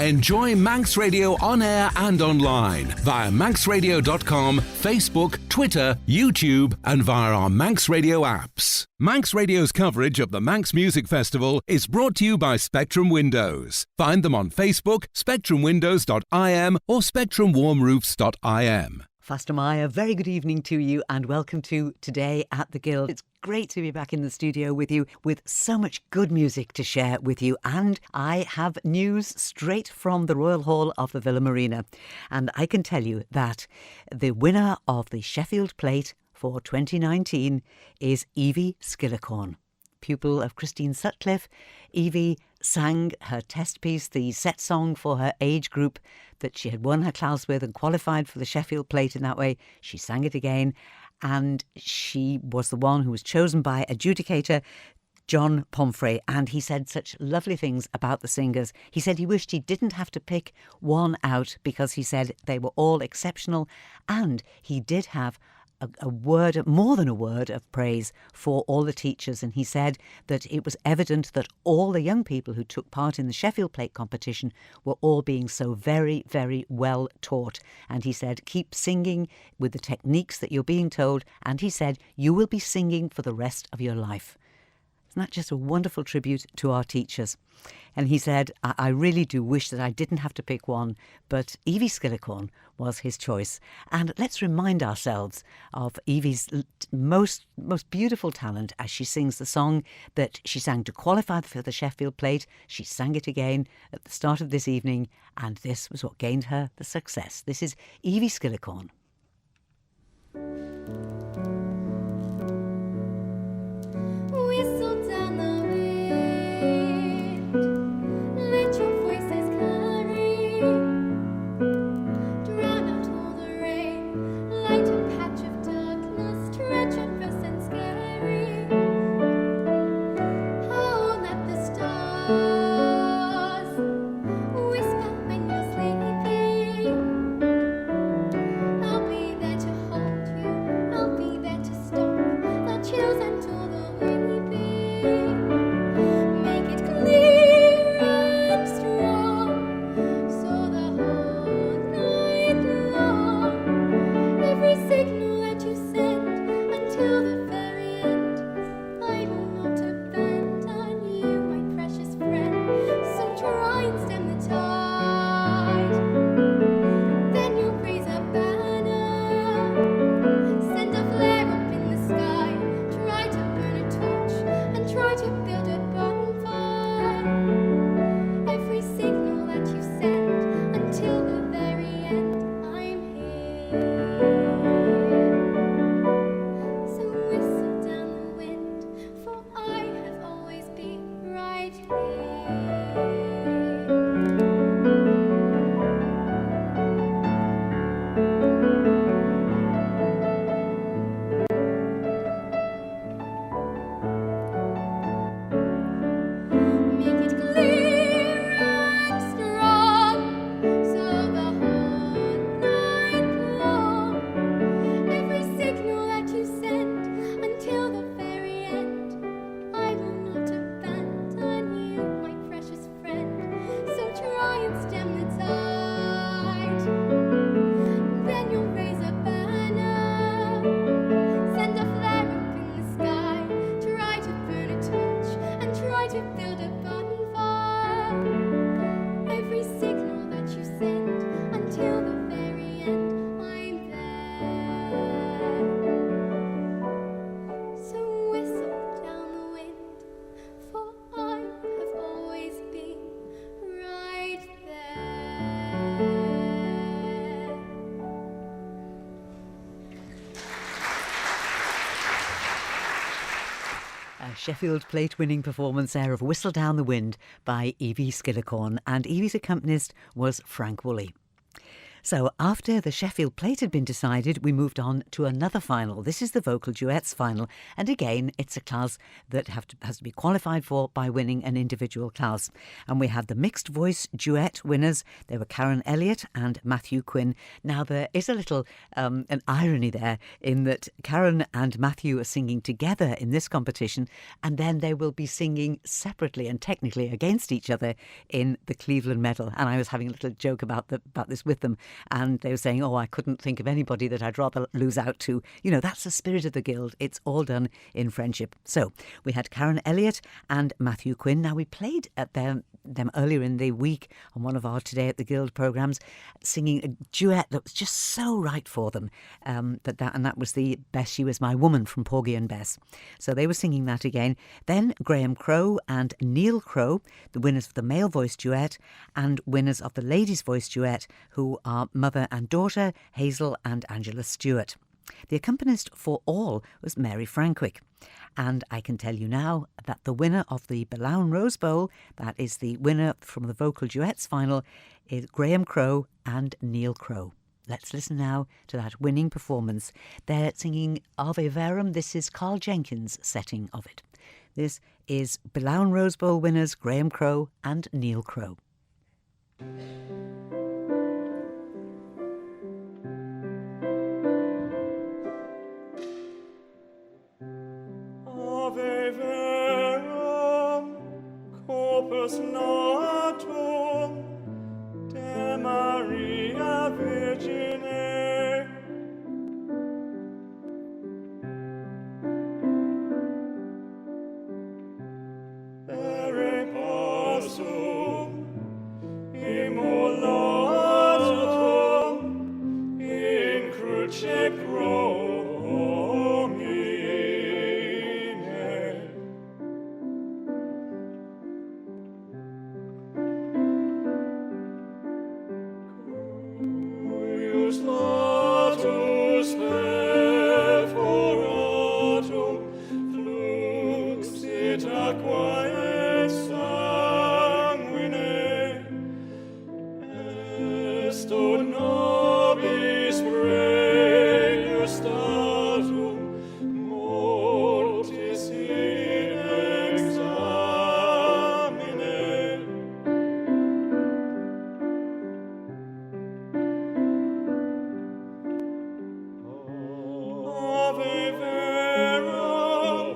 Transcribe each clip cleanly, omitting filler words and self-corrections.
Enjoy Manx Radio on air and online via manxradio.com, Facebook, Twitter, YouTube and via our Manx Radio apps. Manx Radio's coverage of the Manx Music Festival is brought to you by Spectrum Windows. Find them on Facebook, spectrumwindows.im or spectrumwarmroofs.im. Faster Maya, very good evening to you and welcome to Today at the Guild. It's great to be back in the studio with you with so much good music to share with you, and I have news straight from the Royal Hall of the Villa Marina, and I can tell you that the winner of the Sheffield Plate for 2019 is Evie Skillicorn. Pupil of Christine Sutcliffe, Evie sang her test piece, the set song for her age group that she had won her class with and qualified for the Sheffield Plate in that way. She sang it again, and she was the one who was chosen by adjudicator John Pomfrey, and he said such lovely things about the singers. He said he wished he didn't have to pick one out because he said they were all exceptional, and he did have a word, more than a word of praise for all the teachers. And he said that it was evident that all the young people who took part in the Sheffield Plate competition were all being so very, very well taught. And he said, keep singing with the techniques that you're being told. And he said, you will be singing for the rest of your life. Isn't that just a wonderful tribute to our teachers? And he said, I really do wish that I didn't have to pick one, but Evie Skillicorn was his choice. And let's remind ourselves of Evie's most beautiful talent as she sings the song that she sang to qualify for the Sheffield Plate. She sang it again at the start of this evening, and this was what gained her the success. This is Evie Skillicorn. Whistle down the wind, let your voices carry, drown out all the rain, light a patch of darkness, treacherous and scary. Oh, let the stars whisper when you're sleeping. I'll be there to hold you, I'll be there to stop the chills and all the make it clear and strong, so the whole night long, every signal that you send until the very end, I will not abandon you, my precious friend. So try and stem the tide, then you'll raise a banner, send a flare up in the sky, try to burn a torch and try to build a bonfire. Every signal that you send until the very end, I'm here. So whistle down the wind, for I have always been right here. Make it clear and strong, so the whole night long, every signal that you send until the very end, I will not abandon you, my precious friend. So try and stem the tide, then you'll raise a banner, send a flare up in the sky, try to burn a torch and try to build a bonfire. Every signal that you send until the very end, I'm there. So whistle down the wind, for I have always been right there. A Sheffield Plate winning performance there of Whistle Down the Wind by Evie Skillicorn, and Evie's accompanist was Frank Woolley. So after the Sheffield plate had been decided, we moved on to another final. This is the vocal duets final. And again, it's a class that has to be qualified for by winning an individual class. And we had the mixed voice duet winners. They were Karen Elliott and Matthew Quinn. Now, there is a little an irony there in that Karen and Matthew are singing together in this competition, and then they will be singing separately and technically against each other in the Cleveland medal. And I was having a little joke about this with them. And they were saying, oh, I couldn't think of anybody that I'd rather lose out to. You know, that's the spirit of the Guild. It's all done in friendship. So we had Karen Elliott and Matthew Quinn. Now, we played at them earlier in the week on one of our Today at the Guild programmes, singing a duet that was just so right for them. That was the Bess She Was My Woman from Porgy and Bess. So they were singing that again. Then Graham Crowe and Neil Crowe, the winners of the male voice duet, and winners of the ladies voice duet, who are mother and daughter, Hazel and Angela Stewart. The accompanist for all was Mary Frankwick. And I can tell you now that the winner of the Billown Rose Bowl, that is the winner from the vocal duets final, is Graham Crowe and Neil Crowe. Let's listen now to that winning performance. They're singing Ave Verum. This is Karl Jenkins' setting of it. This is Billown Rose Bowl winners Graham Crowe and Neil Crowe. Ave verum, corpus natum, de Maria Virgine. Vere possum, immolatum, in cruce promine. Cuius latus perforatum, fluxit aqua et sanguine, est nobis pregustatum, mortis in examine. Ave verum,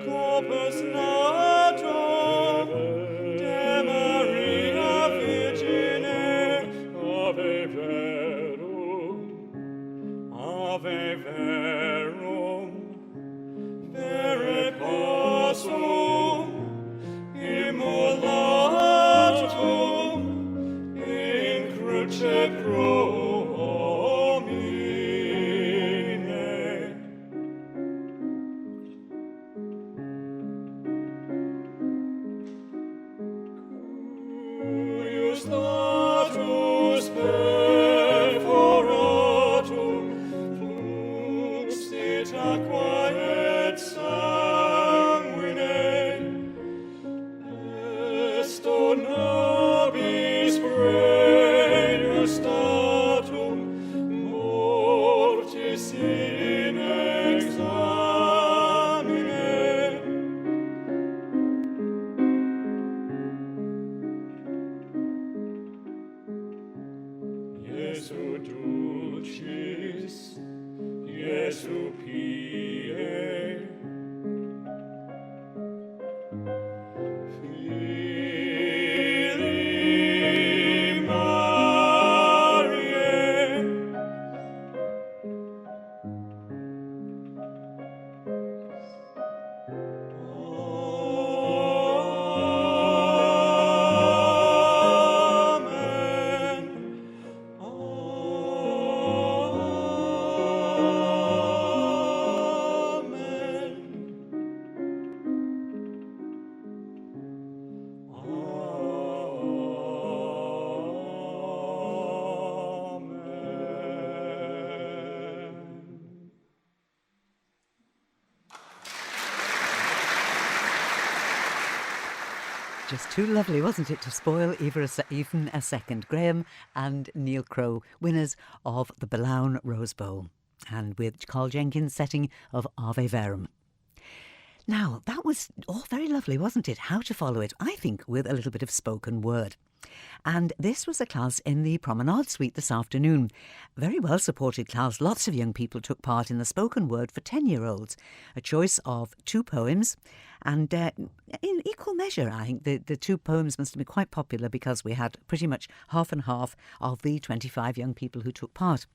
corpus natum, de Maria Virgine. Ave verum, ave verum, vere possum, immolatum, in cruce promine. Cuius latus perforatum, fluxit aqua et sanguine, est nobis pregustatum, mortis in examine. Iesu dulcis, Iesu pie, Filii Mariae. Amen. Amen. Just too lovely, wasn't it, to spoil even a second. Graham and Neil Crowe, winners of the Billown Rose Bowl, and with Karl Jenkins' setting of Ave Verum. Now, that was all very lovely, wasn't it? How to follow it, I think, with a little bit of spoken word. And this was a class in the Promenade Suite this afternoon. Very well supported class. Lots of young people took part in the spoken word for 10-year-olds. A choice of 2 poems. And in equal measure, I think the 2 poems must have been quite popular because we had pretty much half and half of the 25 young people who took part.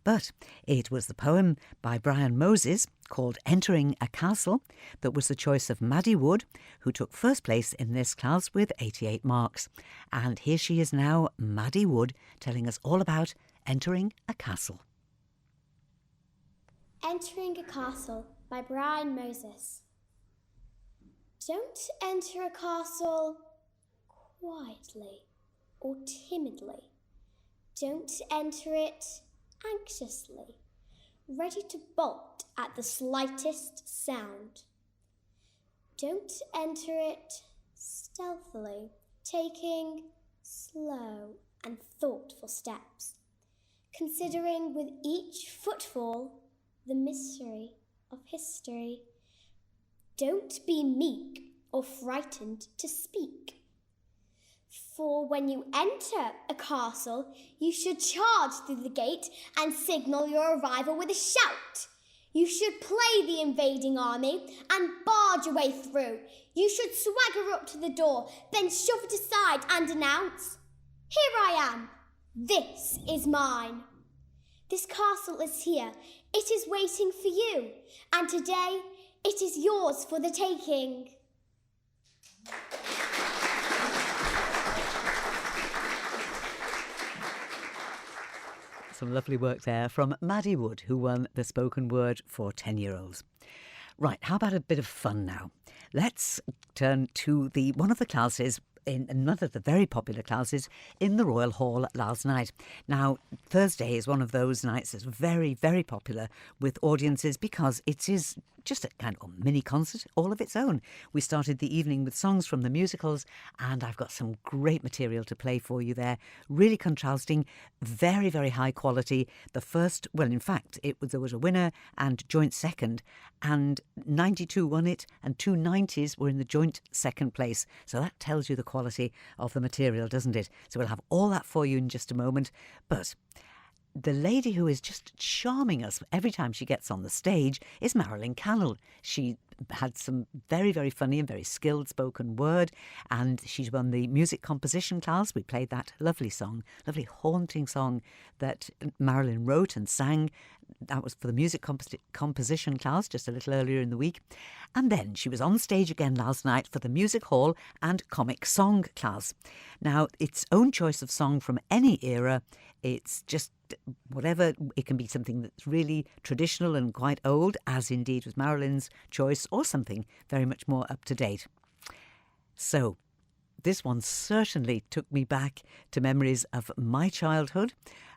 But it was the poem by Brian Moses called Entering a Castle that was the choice of Maddie Wood, who took first place in this class with 88 marks. And here she is now, Maddie Wood, telling us all about Entering a Castle. Entering a Castle by Brian Moses. Don't enter a castle quietly or timidly. Don't enter it anxiously, ready to bolt at the slightest sound. Don't enter it stealthily, taking slow and thoughtful steps, considering with each footfall the mystery of history. Don't be meek or frightened to speak. For when you enter a castle, you should charge through the gate and signal your arrival with a shout. You should play the invading army and barge your way through. You should swagger up to the door, then shove it aside and announce, "Here I am. This is mine. This castle is here. It is waiting for you. And today, it is yours for the taking." Some lovely work there from Maddie Wood, who won the spoken word for 10-year-olds. Right, how about a bit of fun now? Let's turn to one of the classes in another of the very popular classes in the Royal Hall last night. Now, Thursday is one of those nights that's very, very popular with audiences because it is just a kind of mini concert all of its own. We started the evening with songs from the musicals, and I've got some great material to play for you there. Really contrasting, very, very high quality. The first, well, in fact, there was a winner and joint second, and 92 won it, and 2 90s were in the joint second place. So that tells you the quality of the material, doesn't it? So we'll have all that for you in just a moment. But the lady who is just charming us every time she gets on the stage is Marilyn Cannell. She had some very, very funny and very skilled spoken word, and she's won the music composition class. We played that lovely song, lovely haunting song that Marilyn wrote and sang. That was for the music composition class just a little earlier in the week. And then she was on stage again last night for the music hall and comic song class. Now, its own choice of song from any era. It's just whatever. It can be something that's really traditional and quite old, as indeed was Marilyn's choice, or something very much more up to date. So this one certainly took me back to memories of my childhood,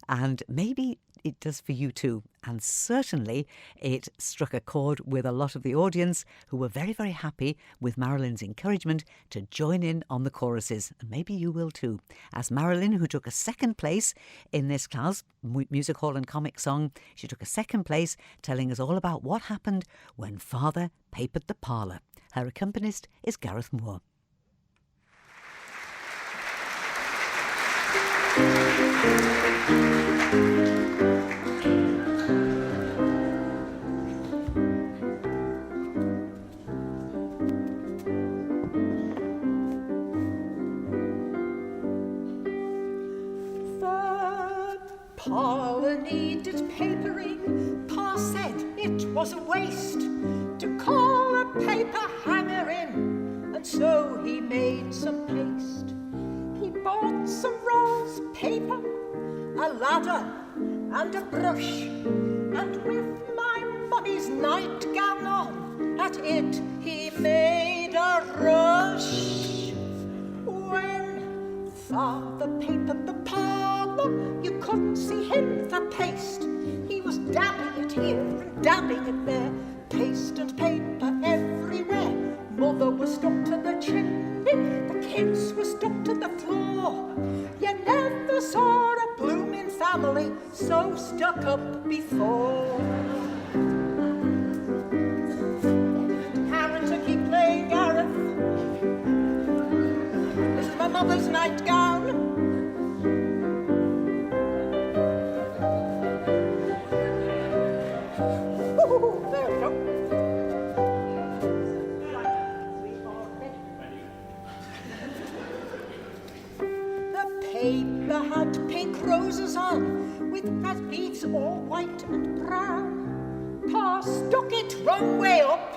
and maybe it does for you too. And certainly it struck a chord with a lot of the audience who were very, very happy with Marilyn's encouragement to join in on the choruses. And maybe you will too. As Marilyn, who took a second place in this class, music hall and comic song, she took a second place telling us all about what happened when Father papered the parlour. Her accompanist is Gareth Moore. Parlour needed papering. Pa said it was a waste to call a paper hanger in, and so he made some paste. He bought some rolls of paper, a ladder and a brush, and with my mummy's nightgown on, at it he made a rush. When Father papered the parlour, you couldn't see him for paste. He was dabbing it here and dabbing it there, paste and paper everywhere. Mother was stuck to the chimney, the kids were stuck to the floor. You never saw a blooming family so stuck up before. Parents, I keep playing Gareth. This is my mother's nightgown. Ooh, there we go. Paper had pink roses on, with as beads all white and brown. Pa stuck it wrong way up,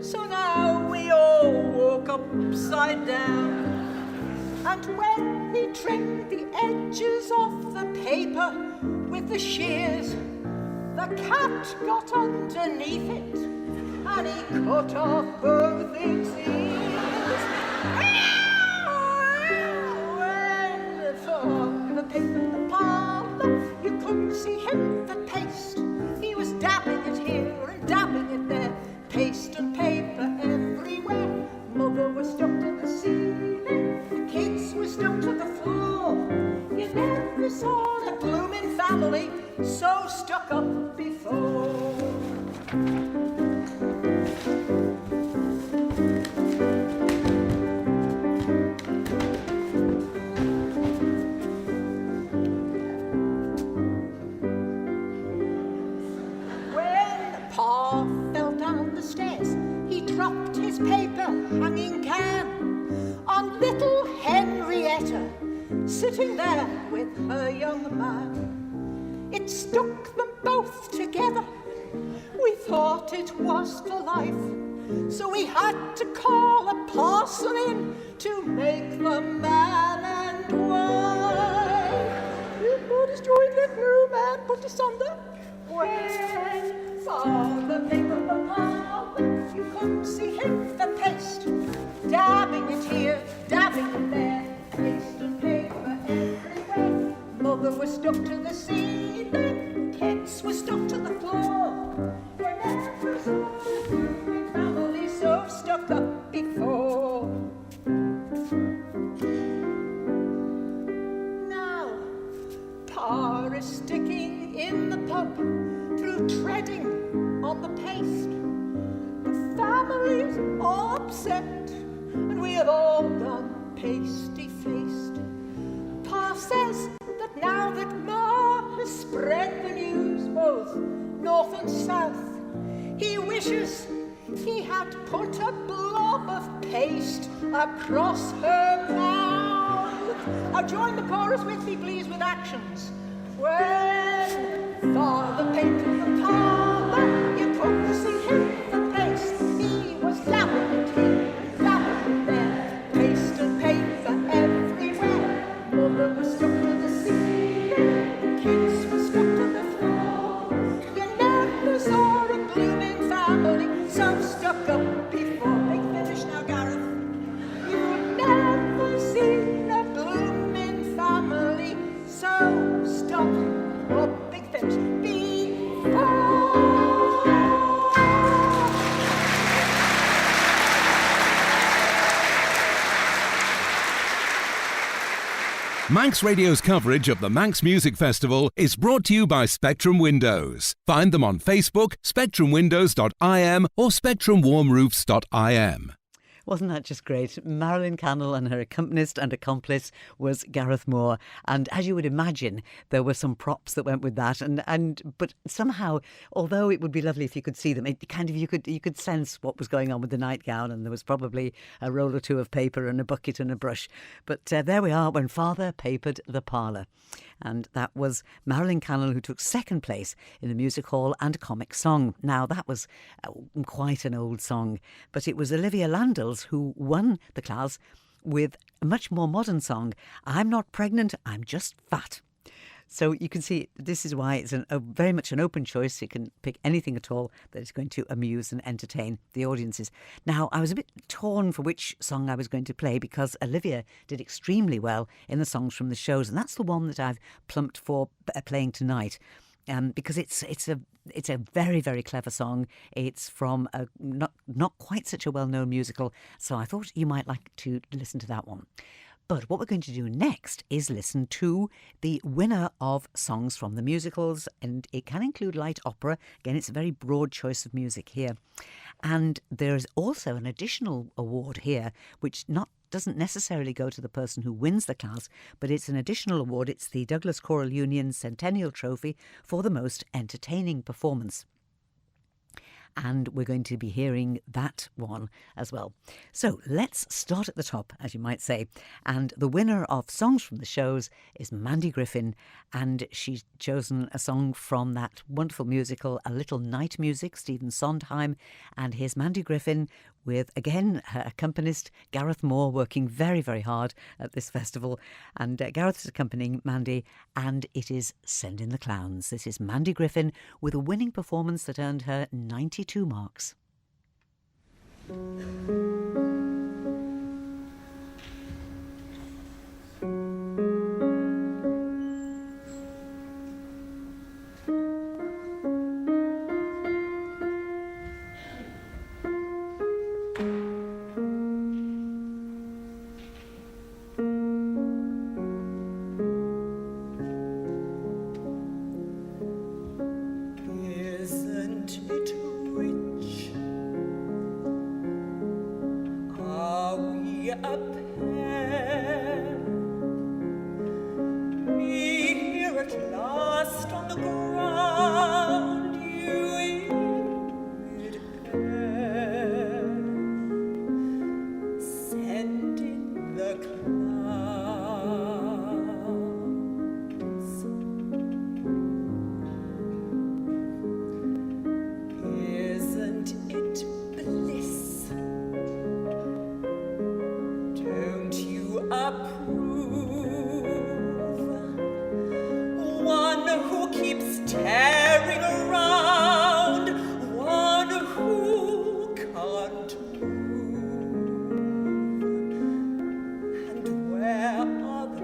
so now we all walk upside down. And when he trimmed the edges of the paper with the shears, the cat got underneath it, and he cut off both its ears. The paper in the parlour, you couldn't see him for paste. He was dabbing it here and dabbing it there, paste and paper everywhere. Mother was stuck to the ceiling, the kids were stuck to the floor. You never saw a blooming family so stuck up before. Dropped his paper hanging can on little Henrietta, sitting there with her young man. It stuck them both together. We thought it was for life, so we had to call a parson in to make them man and wife. You put his joint little room and put asunder. When father made them the parlour, you couldn't see him for paste. Dabbing it here, dabbing it there, paste and paper everywhere. Mother was stuck to the ceiling, kids were stuck to the floor. You never saw a blooming family so stuck up before. Now, Pa is sticking in the pub through treading on the paste. Family's all upset, and we have all gone pasty-faced. Pa says that now that Ma has spread the news both north and south, he wishes he had put a blob of paste across her mouth. Now join the chorus with me, please, with actions. When father painted the parlour, you couldn't see him for paste. He was dabbing it here, dabbing it there, paste and paper everywhere. Mother was stuck to the ceiling, the kids were stuck to the floor. You never saw a blooming family so stuck up before. Big finish now, Gareth. You've never seen a blooming family so stuck up. Big finish. Manx Radio's coverage of the Manx Music Festival is brought to you by Spectrum Windows. Find them on Facebook, spectrumwindows.im or spectrumwarmroofs.im. Wasn't that just great? Marilyn Cannell and her accompanist and accomplice was Gareth Moore. And as you would imagine, there were some props that went with that. But somehow, although it would be lovely if you could see them, it kind of you could sense what was going on with the nightgown, and there was probably a roll or two of paper and a bucket and a brush. But there we are, when Father papered the parlour. And that was Marilyn Cannell, who took second place in the music hall and comic song. Now, that was quite an old song, but it was Olivia Landals who won the class with a much more modern song, I'm Not Pregnant, I'm Just Fat. So you can see this is why it's very much an open choice. You can pick anything at all that is going to amuse and entertain the audiences. Now, I was a bit torn for which song I was going to play because Olivia did extremely well in the songs from the shows, and that's the one that I've plumped for playing tonight. because it's a very, very clever song. It's from a not quite such a well-known musical, so I thought you might like to listen to that one. But what we're going to do next is listen to the winner of songs from the musicals, and it can include light opera. Again, it's a very broad choice of music here. And there's also an additional award here, which doesn't necessarily go to the person who wins the class, but it's an additional award. It's the Douglas Choral Union Centennial Trophy for the most entertaining performance. And we're going to be hearing that one as well. So let's start at the top, as you might say. And the winner of Songs from the Shows is Mandy Griffin, and she's chosen a song from that wonderful musical, A Little Night Music, Stephen Sondheim. And here's Mandy Griffin with, again, her accompanist, Gareth Moore, working very, very hard at this festival. And Gareth is accompanying Mandy, and it is Send in the Clowns. This is Mandy Griffin with a winning performance that earned her 92 marks. Isn't it rich? Are we a pair? Me here at last on the ground, you in mid-air. Send in the clouds. Isn't it bliss? Don't you approve? One who keeps tearing around, one who can't move. And where are the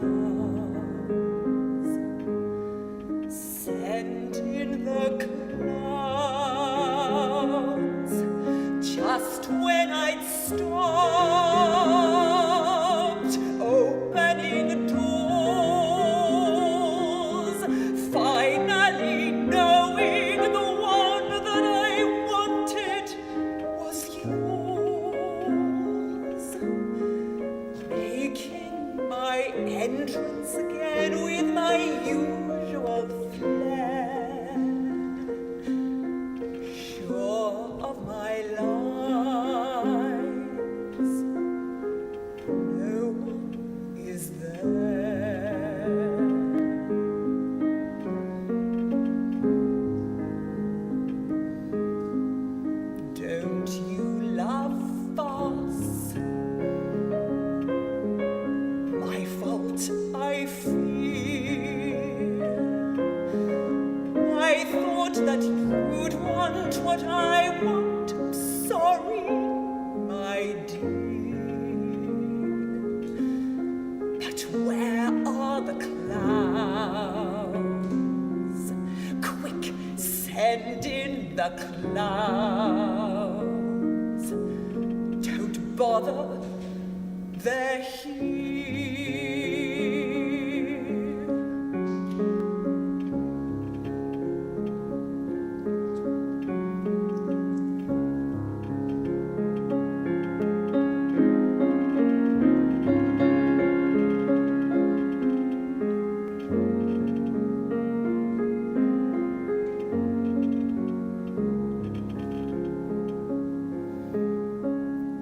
clouds? Send in the clouds. Just when I'd stopped opening doors, finally knowing the one that I wanted was yours, making my entrance again with my usual flair, sure of my lies, no one is there. Don't you love farce? My fault, I fear. I thought that you'd want what I want. I'm sorry, my dear. But where are the clouds? Quick, send in the clouds. Don't bother, they're here.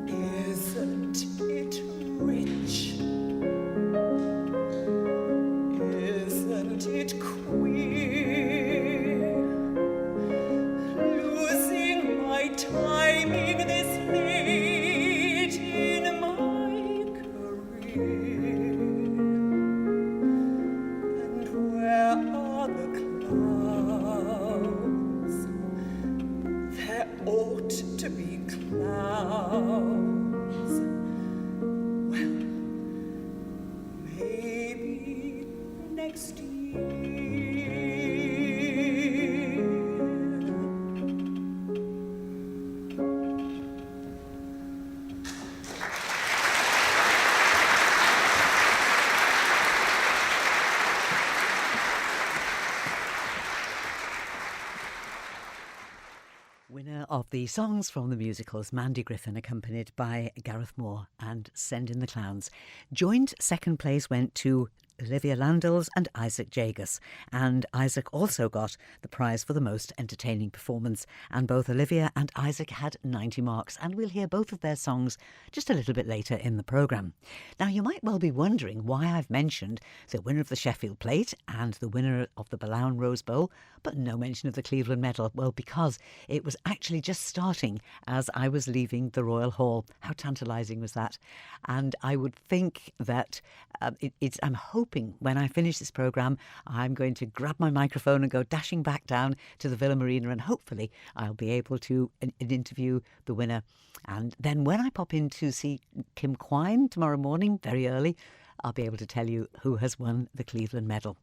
Isn't it rich? Isn't it queer? Losing my timing this late in my career. And where are the clouds? There ought to be clouds. Well, maybe next year. of the songs from the musicals. Mandy Griffin, accompanied by Gareth Moore and Send in the Clowns. Joint second place went to Olivia Landals and Isaac Jagus, and Isaac also got the prize for the most entertaining performance, and both Olivia and Isaac had 90 marks, and we'll hear both of their songs just a little bit later in the programme. Now, you might well be wondering why I've mentioned the winner of the Sheffield Plate and the winner of the Billown Rose Bowl, but no mention of the Cleveland Medal. Well, because it was actually just starting as I was leaving the Royal Hall. How tantalising was that? And I would think that I'm hoping when I finish this programme, I'm going to grab my microphone and go dashing back down to the Villa Marina, and hopefully I'll be able to interview the winner. And then when I pop in to see Kim Quine tomorrow morning, very early, I'll be able to tell you who has won the Cleveland Medal.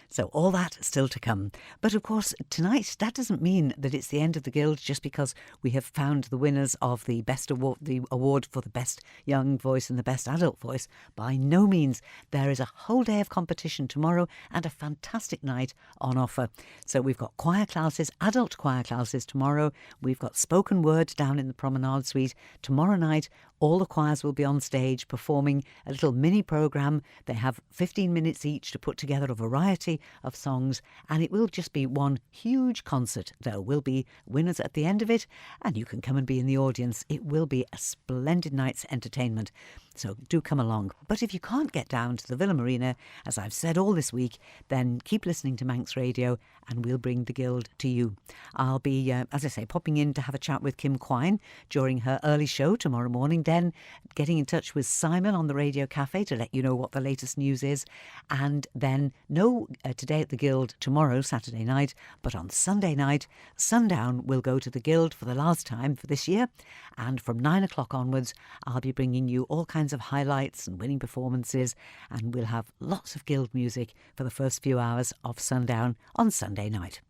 So all that still to come. But of course, tonight, that doesn't mean that it's the end of the Guild just because we have found the winners of the best award, the award for the best young voice and the best adult voice. By no means. There is a whole day of competition tomorrow and a fantastic night on offer. So we've got choir classes, adult choir classes tomorrow. We've got spoken word down in the Promenade Suite. Tomorrow night, all the choirs will be on stage performing a little mini programme. They have 15 minutes each to put together a variety of songs, and it will just be one huge concert. There will be winners at the end of it, and you can come and be in the audience. It will be a splendid night's entertainment, so do come along. But if you can't get down to the Villa Marina, as I've said all this week, then keep listening to Manx Radio and we'll bring the Guild to you. I'll be, as I say, popping in to have a chat with Kim Quine during her early show tomorrow morning, then getting in touch with Simon on the Radio Cafe to let you know what the latest news is, and then Today at the Guild tomorrow, Saturday night, but on Sunday night, Sundown will go to the Guild for the last time for this year, and from 9 o'clock onwards, I'll be bringing you all kinds of highlights and winning performances, and we'll have lots of Guild music for the first few hours of Sundown on Sunday night.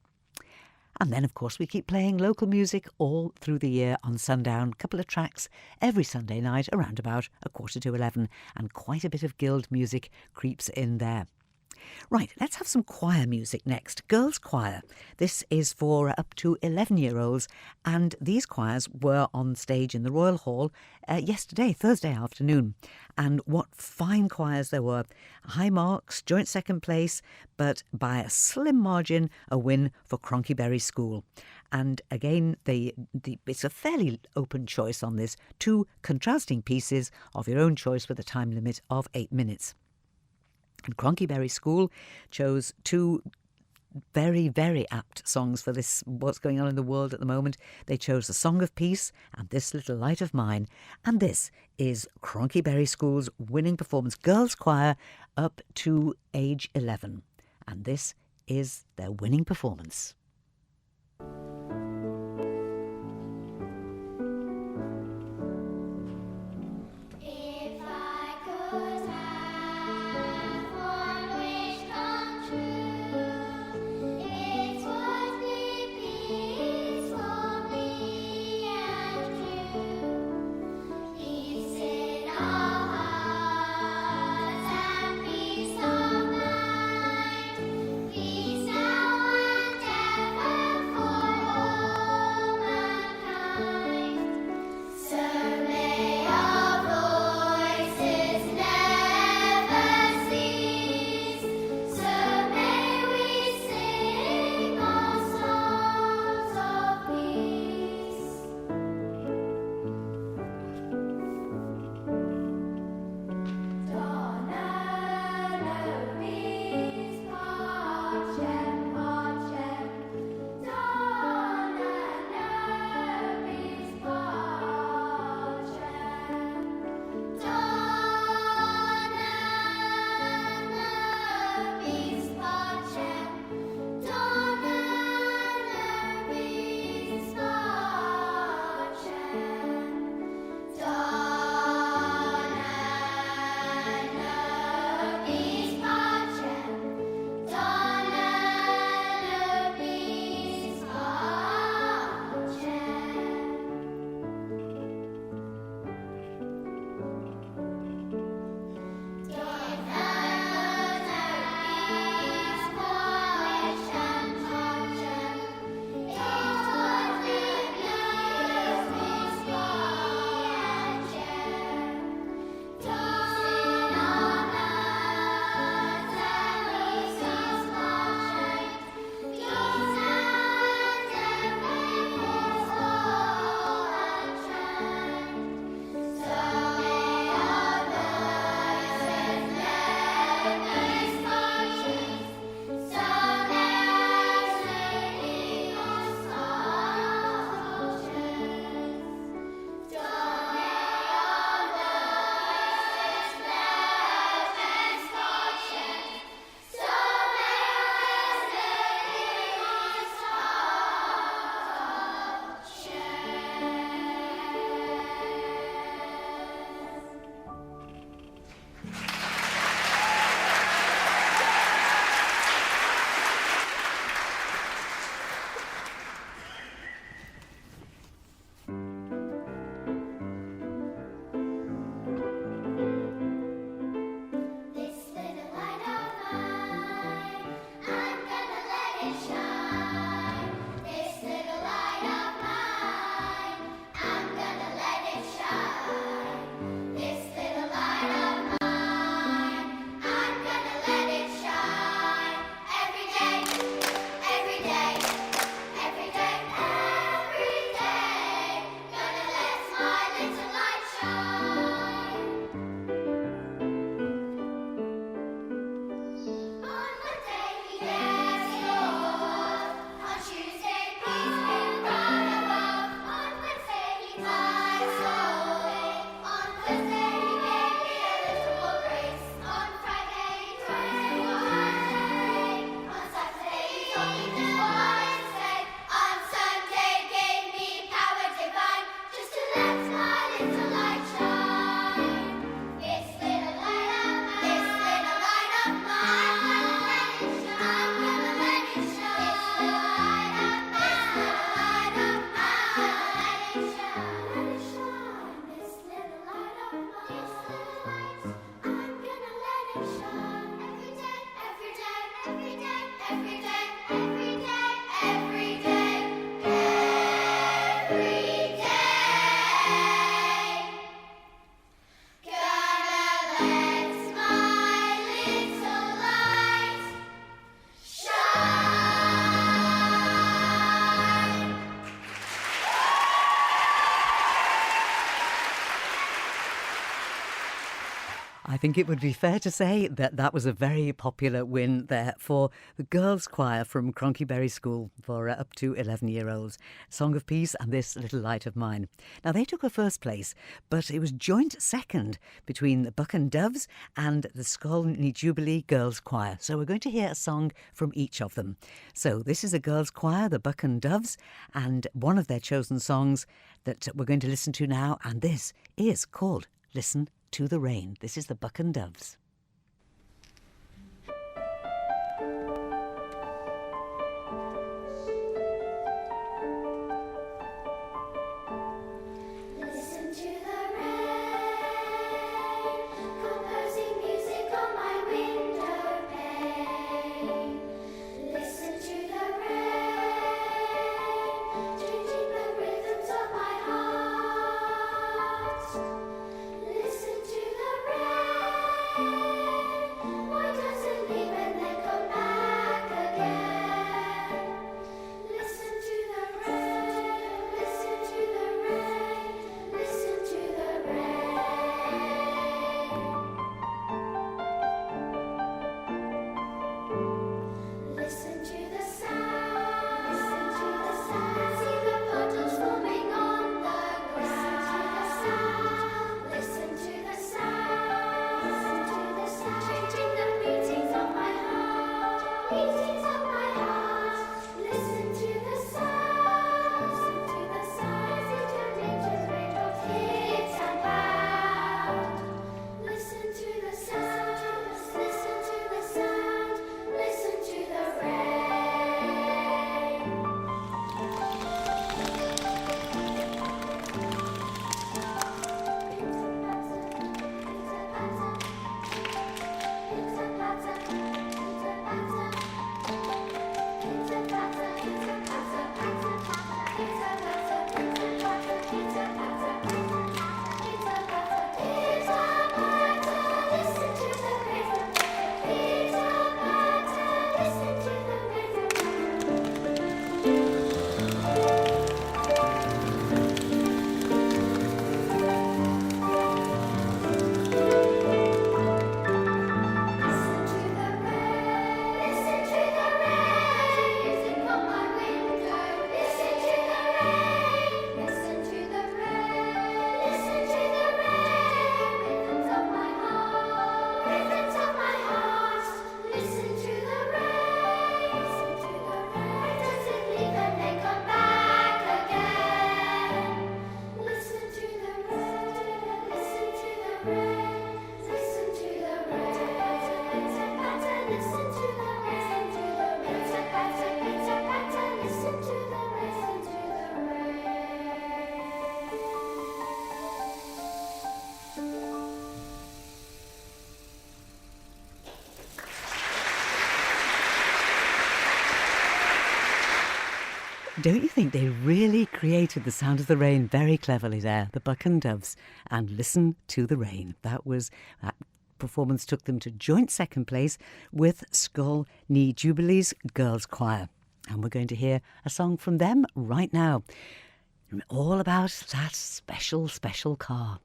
And then, of course, we keep playing local music all through the year on Sundown. A couple of tracks every Sunday night around about 11:15, and quite a bit of Guild music creeps in there. Right, let's have some choir music next. Girls' choir. This is for up to 11-year-olds, and these choirs were on stage in the Royal Hall yesterday, Thursday afternoon. And what fine choirs there were. High marks, joint second place, but by a slim margin, a win for Cronky School. And again, it's a fairly open choice on this. 2 contrasting pieces of your own choice with a time limit of 8 minutes. And Cronky School chose 2 very, very apt songs for this, what's going on in the world at the moment. They chose The Song of Peace and This Little Light of Mine. And this is Cronky School's winning performance, girls' choir up to age 11. And this is their winning performance. If I could have one wish come true, it would be peace for me and you. Peace in our hearts and peace of mind, peace now and I think it would be fair to say that that was a very popular win there for the girls' choir from Cronkyberry School for up to 11-year-olds. Song of Peace and This Little Light of Mine. Now, they took a first place, but it was joint second between the Buchan Doves and the Scoill Jubilee Girls' Choir. So we're going to hear a song from each of them. So this is a girls' choir, the Buchan Doves, and one of their chosen songs that we're going to listen to now, and this is called Listen to the Rain. This is the Buchan Doves. Listen to the rain, composing music on my window pane. Listen to the rain, changing the rhythms of my heart. Listen to the rain, why does it leave and then come back again? Listen to the rain, listen to the rain, listen to the rain. Listen to the sound, see the puddles forming on the ground. Listen to the sound, changing the beatings of my heart, Listen to the sound, as it turned into raindrops, hits and bound. Listen to the sound, listen to the sound, listen to the rain. Don't you think they really created the sound of the rain very cleverly there, the Buchan Doves, and Listen to the Rain. That performance took them to joint second place with Scoill Jubilee's Girls' Choir. And we're going to hear a song from them right now, all about that special, special car.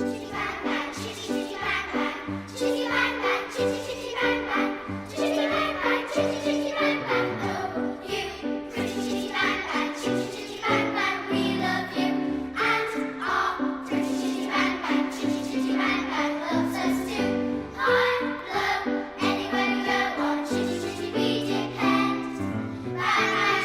Chitty bang bang, chitty chitty bang bang, chitty bang bang, chitty chitty bang bang, chitty bang bang, chitty chitty bang bang. Oh, you pretty chitty bang bang, chitty chitty bang bang, we love you. And our pretty chitty bang bang, chitty chitty bang bang loves us too. High, low, anywhere we go on chitty chitty we depend. Bang bang,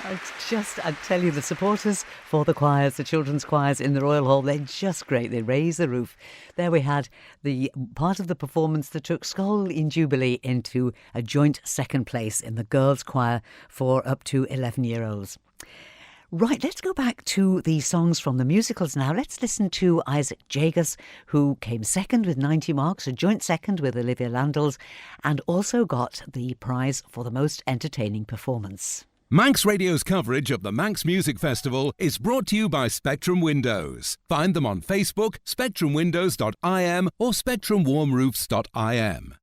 I tell you, the supporters for the choirs, the children's choirs in the Royal Hall, they're just great. They raise the roof. There we had the part of the performance that took Scoill in Jubilee into a joint second place in the girls' choir for up to 11-year-olds. Right, let's go back to the songs from the musicals now. Let's listen to Isaac Jagus, who came second with 90 marks, a joint second with Olivia Landals, and also got the prize for the most entertaining performance. Manx Radio's coverage of the Manx Music Festival is brought to you by Spectrum Windows. Find them on Facebook, spectrumwindows.im or spectrumwarmroofs.im.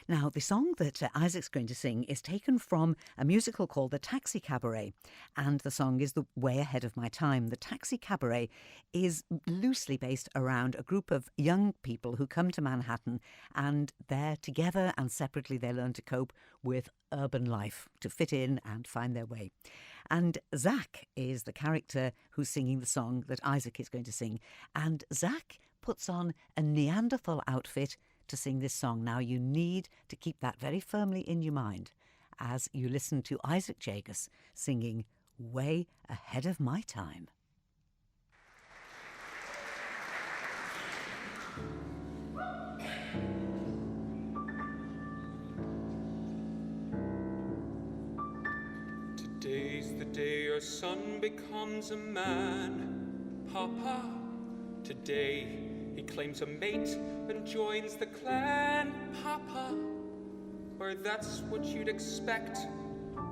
Now, the song that Isaac's going to sing is taken from a musical called The Taxi Cabaret, and the song is The Way Ahead of My Time. The Taxi Cabaret is loosely based around a group of young people who come to Manhattan, and they're together and separately they learn to cope with urban life, to fit in and find their way. And Zach is the character who's singing the song that Isaac is going to sing, and Zach puts on a Neanderthal outfit to sing this song. Now, you need to keep that very firmly in your mind as you listen to Isaac Jagus singing Way Ahead of My Time. Today's the day your son becomes a man, Papa. Today he claims a mate and joins the clan, Papa. Or that's what you'd expect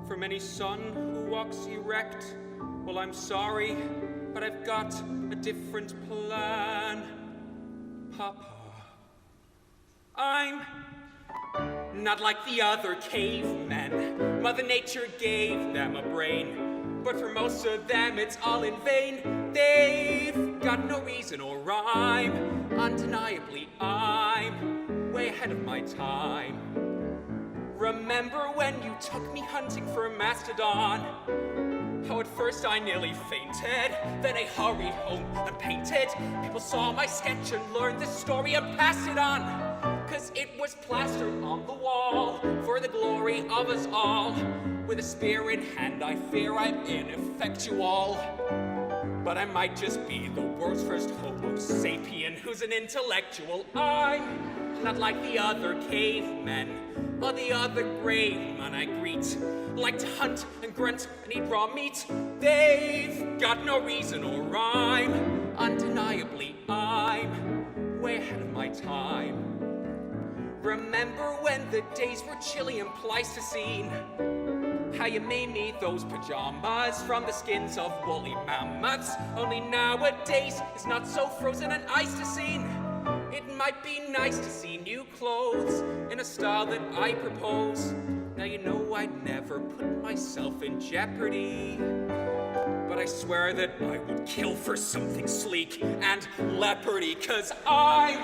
from any son who walks erect. Well, I'm sorry, but I've got a different plan, Papa. I'm not like the other cavemen. Mother Nature gave them a brain, but for most of them it's all in vain. They've got no reason or rhyme. Undeniably, I'm way ahead of my time. Remember when you took me hunting for a mastodon? How at first I nearly fainted, then I hurried home and painted. People saw my sketch and learned the story and passed it on, 'cause it was plastered on the wall for the glory of us all. With a spear in hand, I fear I'm ineffectual. But I might just be the world's first Homo sapien who's an intellectual. I'm not like the other cavemen or the other grave men I greet. Like to hunt and grunt and eat raw meat. They've got no reason or rhyme. Undeniably, I'm way ahead of my time. Remember when the days were chilly and Pleistocene? How you made me those pajamas from the skins of woolly mammoths. Only nowadays it's not so frozen and iced-a-scene. It might be nice to see new clothes in a style that I propose. Now you know I'd never put myself in jeopardy, but I swear that I would kill for something sleek and leopardy. 'Cause I'm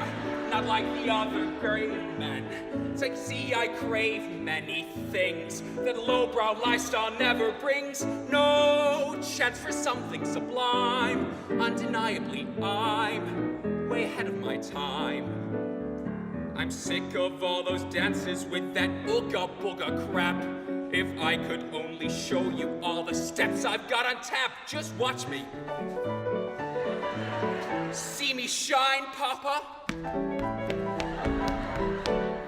not like the other brave men. It's like, see, I crave many things that lowbrow lifestyle never brings. No chance for something sublime. Undeniably, I'm way ahead of my time. I'm sick of all those dances with that ooga booga crap. If I could only show you all the steps I've got on tap. Just watch me. See me shine, Papa?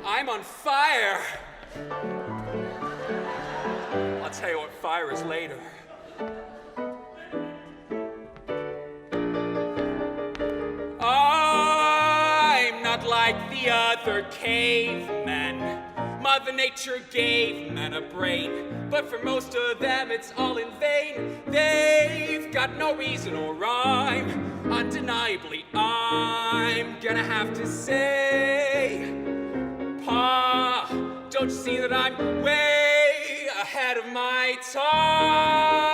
I'm on fire. I'll tell you what fire is later. I'm not like the other cavemen. Mother Nature gave men a brain, but for most of them it's all in vain. They've got no reason or rhyme. Undeniably, I'm gonna have to say, Pa, don't you see that I'm way ahead of my time?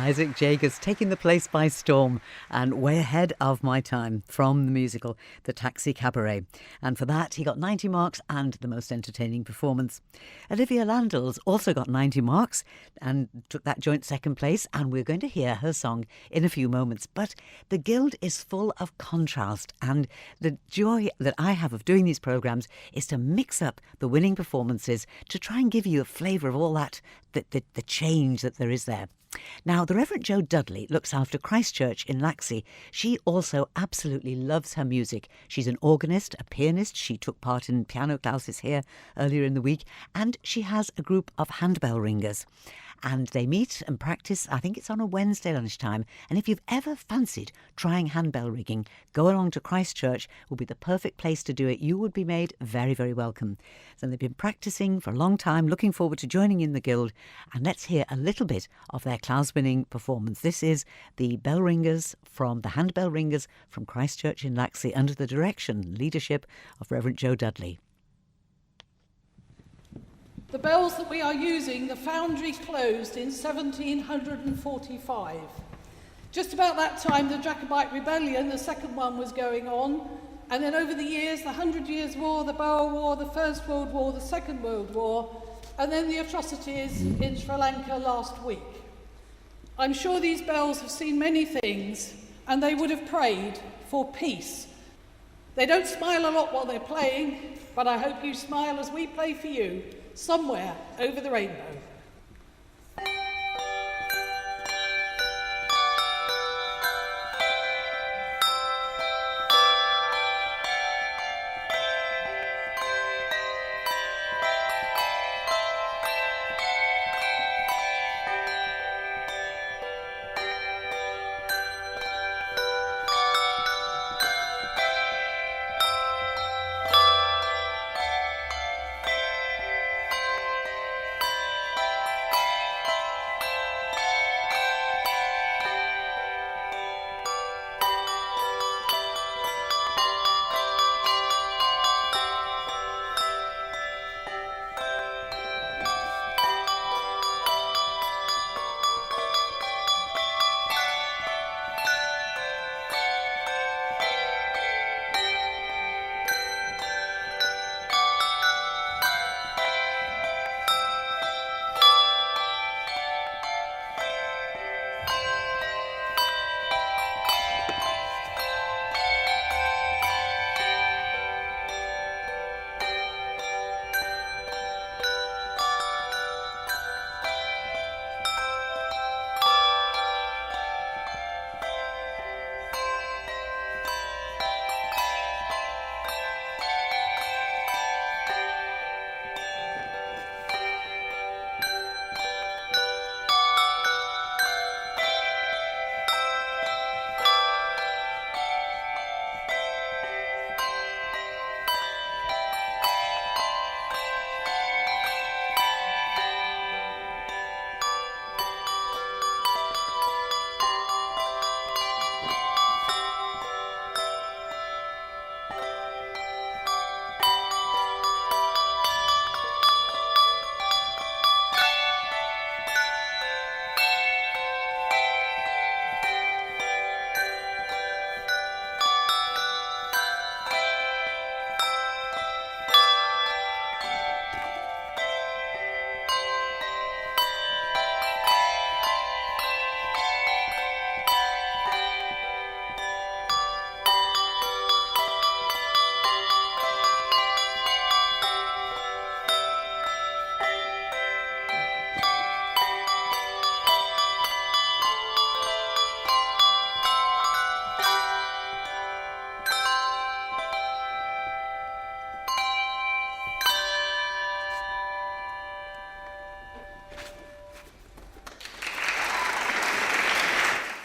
Isaac Jagus taking the place by storm and way ahead of my time from the musical The Taxi Cabaret. And for that, he got 90 marks and the most entertaining performance. Olivia Landell's also got 90 marks and took that joint second place, and we're going to hear her song in a few moments. But the Guild is full of contrast, and the joy that I have of doing these programmes is to mix up the winning performances to try and give you a flavour of all that, the change that there is there. Now, the Reverend Jo Dudley looks after Christchurch in Laxey. She also absolutely loves her music. She's an organist, a pianist. She took part in piano classes here earlier in the week, and she has a group of handbell ringers. And they meet and practice, I think it's on a Wednesday lunchtime. And if you've ever fancied trying handbell rigging, go along to Christchurch will be the perfect place to do it. You would be made very, very welcome. So they've been practising for a long time, looking forward to joining in the Guild. And let's hear a little bit of their class-winning performance. This is the bell ringers the handbell ringers from Christchurch in Laxey under the direction, leadership of Reverend Jo Dudley. The bells that we are using, the foundry closed in 1745. Just about that time, the Jacobite Rebellion, the second one, was going on. And then over the years, the 100 Years' War, the Boer War, the First World War, the Second World War, and then the atrocities in Sri Lanka last week. I'm sure these bells have seen many things, and they would have prayed for peace. They don't smile a lot while they're playing, but I hope you smile as we play for you, somewhere over the rainbow.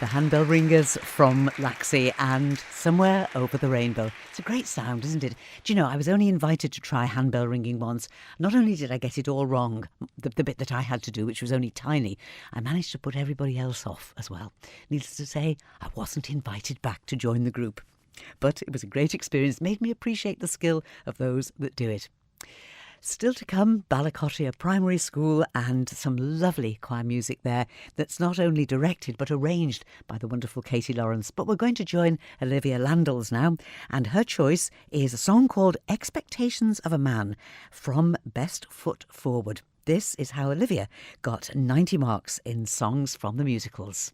The handbell ringers from Laxey and Somewhere Over the Rainbow. It's a great sound, isn't it? Do you know, I was only invited to try handbell ringing once. Not only did I get it all wrong, the bit that I had to do, which was only tiny, I managed to put everybody else off as well. Needless to say, I wasn't invited back to join the group. But it was a great experience, made me appreciate the skill of those that do it. Still to come, Ballycottia Primary School and some lovely choir music there that's not only directed but arranged by the wonderful Katie Lawrence. But we're going to join Olivia Landals now, and her choice is a song called Expectations of a Man from Best Foot Forward. This is how Olivia got 90 marks in songs from the musicals.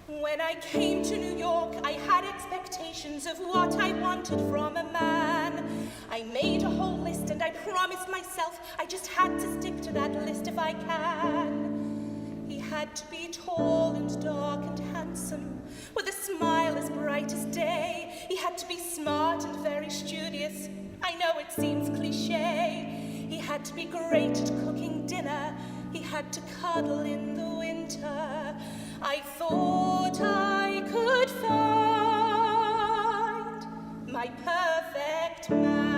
When I came to New York, I had expectations of what I wanted from a man. I made a whole list and I promised myself I just had to stick to that list if I can. He had to be tall and dark and handsome, with a smile as bright as day. He had to be smart and very studious. I know it seems cliché. He had to be great at cooking dinner. He had to cuddle in the winter. I thought I could find my perfect man.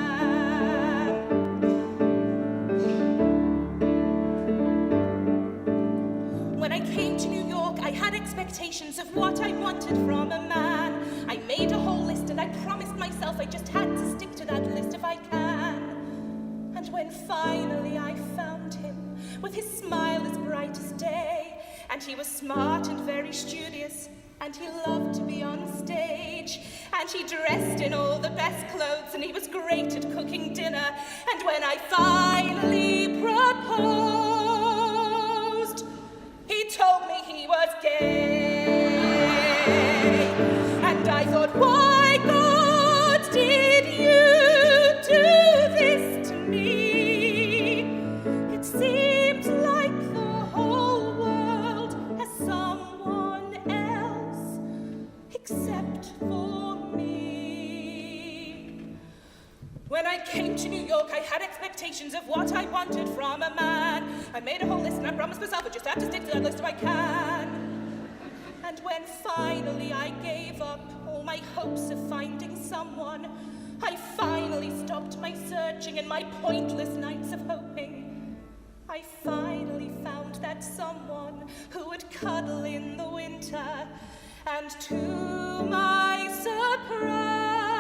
When I came to New York, I had expectations of what I wanted from a man. I made a whole list and I promised myself I just had to stick to that list if I can. And when finally I found him, with his smile as bright as day, and he was smart and very studious, and he loved to be on stage, and he dressed in all the best clothes, and he was great at cooking dinner. And when I finally proposed, he told me he was gay. And I thought, why, God, did you do this to me? It seems like the whole world has someone else except for me. When I came to New York, I had expectations of what I wanted from a man. I made a whole list and I promised myself I just have to stick to that list if I can. And when finally I gave up all my hopes of finding someone, I finally stopped my searching and my pointless nights of hoping. I finally found that someone who would cuddle in the winter, and to my surprise,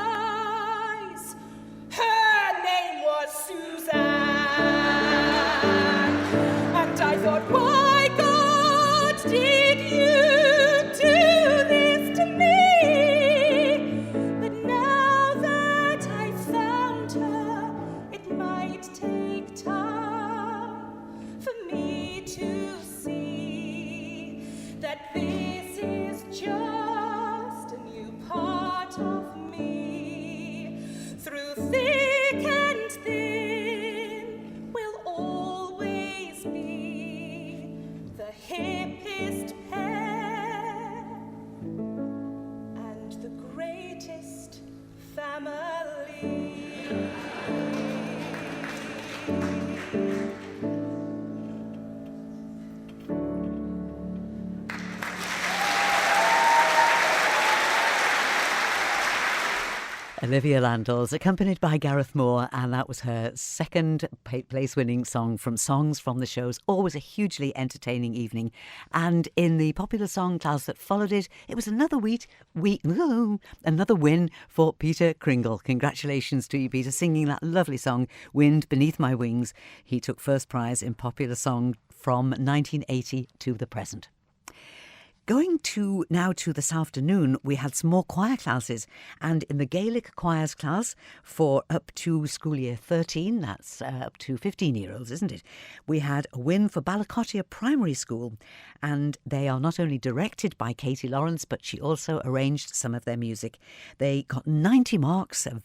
her name was Suzanne. And I thought, why, God, did you do this to me? But now that I've found her, it might take time for me to see that this is just a new part of me. Through thick and thin, we'll always be the hippest pair and the greatest family. Olivia Landals, accompanied by Gareth Moore, and that was her second place-winning song from Songs from the Shows. Always a hugely entertaining evening. And in the popular song class that followed it, it was another another win for Peter Kringle. Congratulations to you, Peter, singing that lovely song, Wind Beneath My Wings. He took first prize in popular song from 1980 to the present. Going now to this afternoon, we had some more choir classes, and in the Gaelic choirs class for up to school year 13, that's up to 15-year-olds, isn't it? We had a win for Ballycottia Primary School, and they are not only directed by Katie Lawrence, but she also arranged some of their music. They got 90 marks, a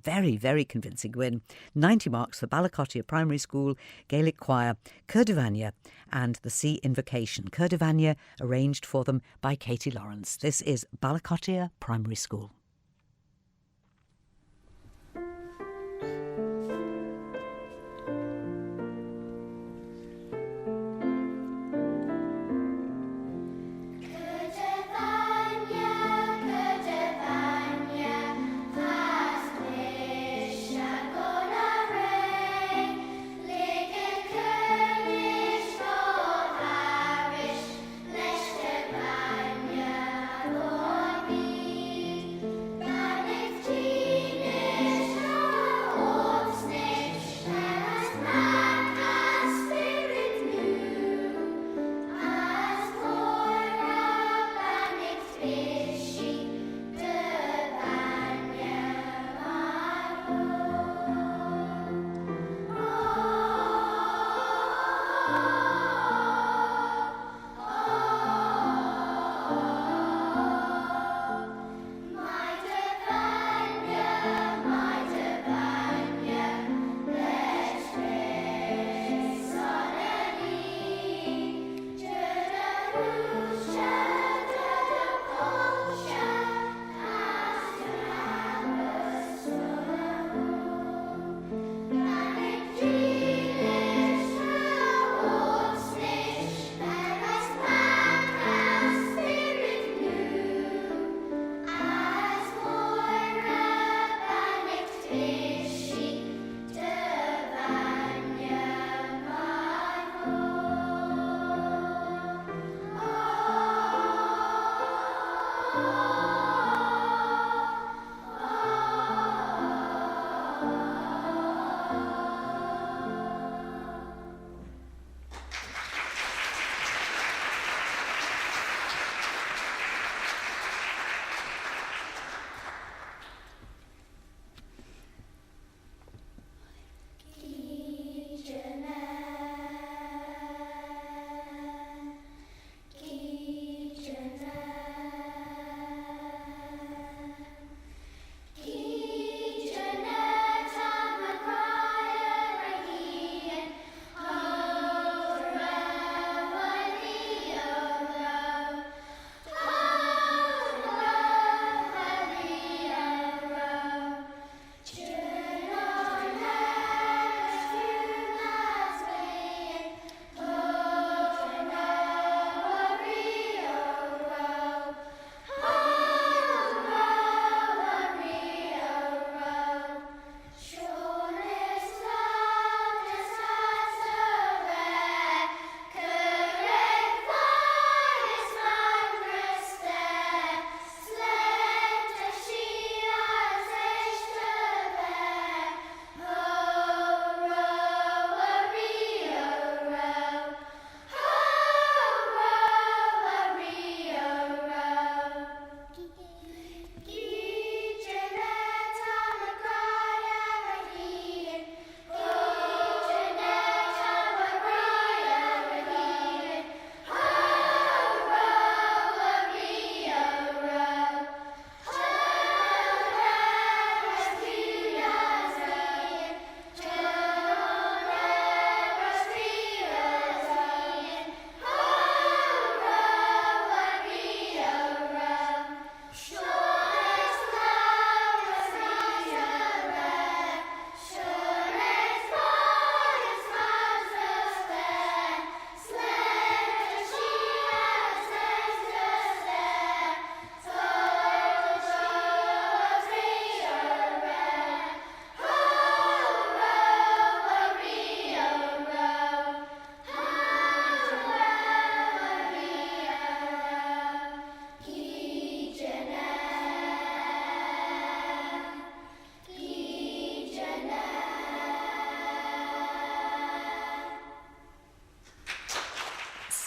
very, very convincing win. 90 marks for Ballycottia Primary School, Gaelic Choir, Curdivania and the Sea Invocation. Curdivania arranged for them by Katie Lawrence. This is Ballycottia Primary School. Leis de bainne,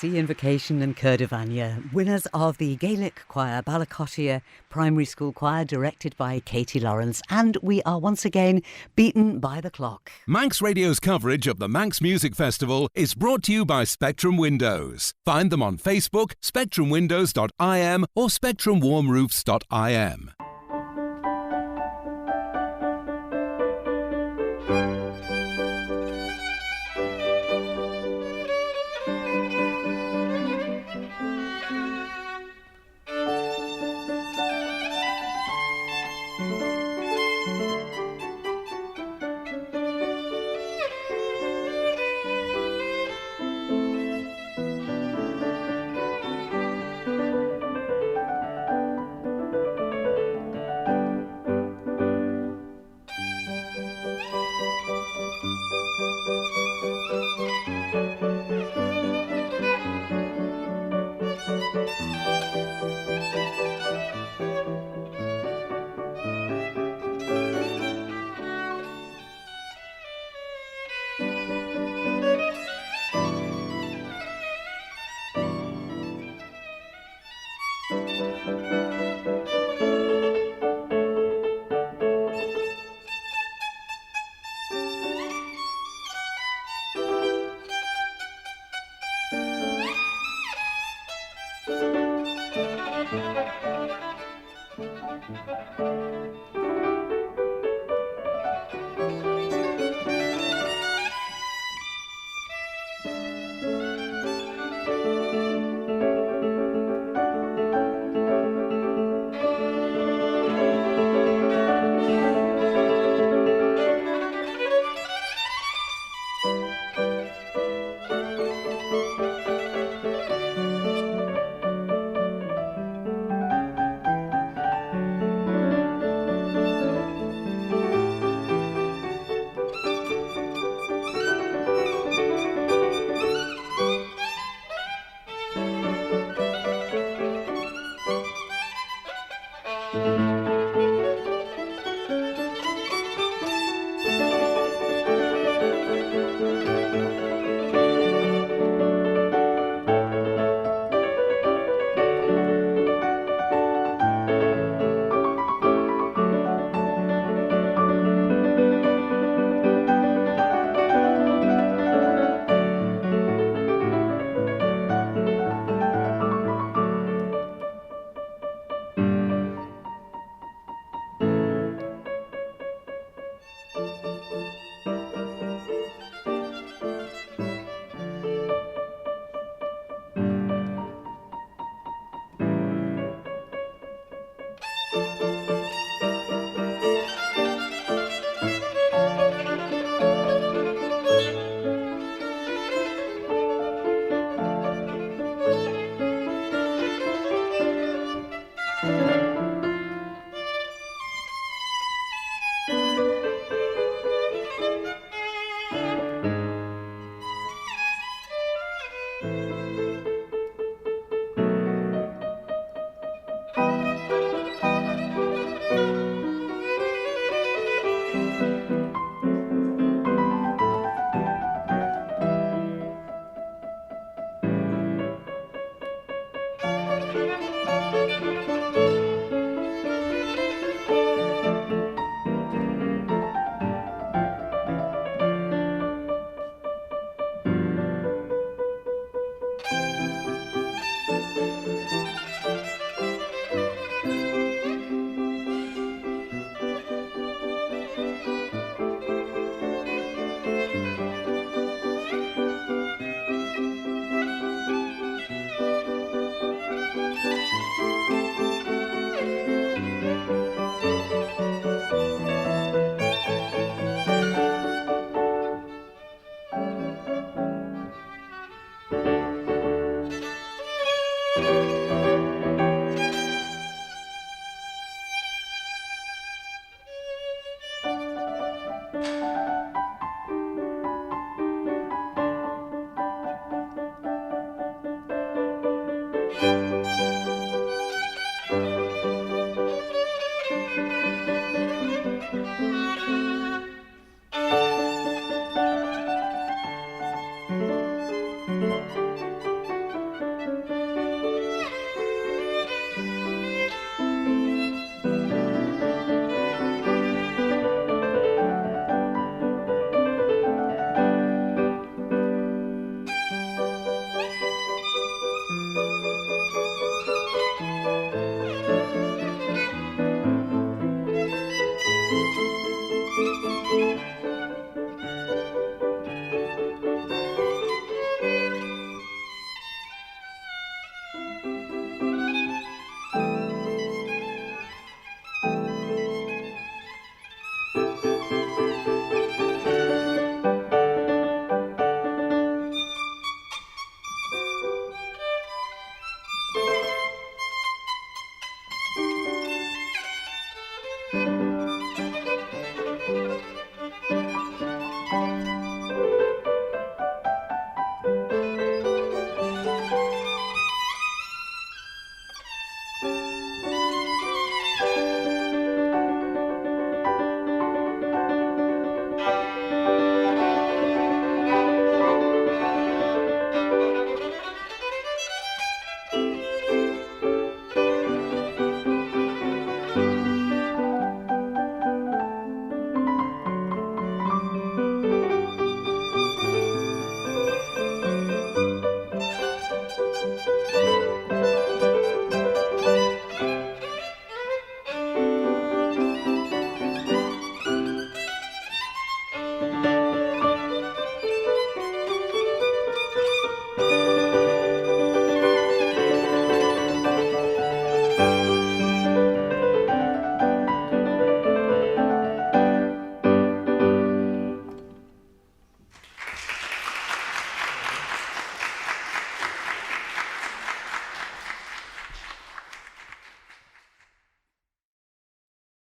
Sea Invocation and Curdivania, winners of the Gaelic Choir Ballacottia Primary School Choir, directed by Katie Lawrence. And we are once again beaten by the clock. Manx Radio's coverage of the Manx Music Festival is brought to you by Spectrum Windows. Find them on Facebook, spectrumwindows.im or spectrumwarmroofs.im.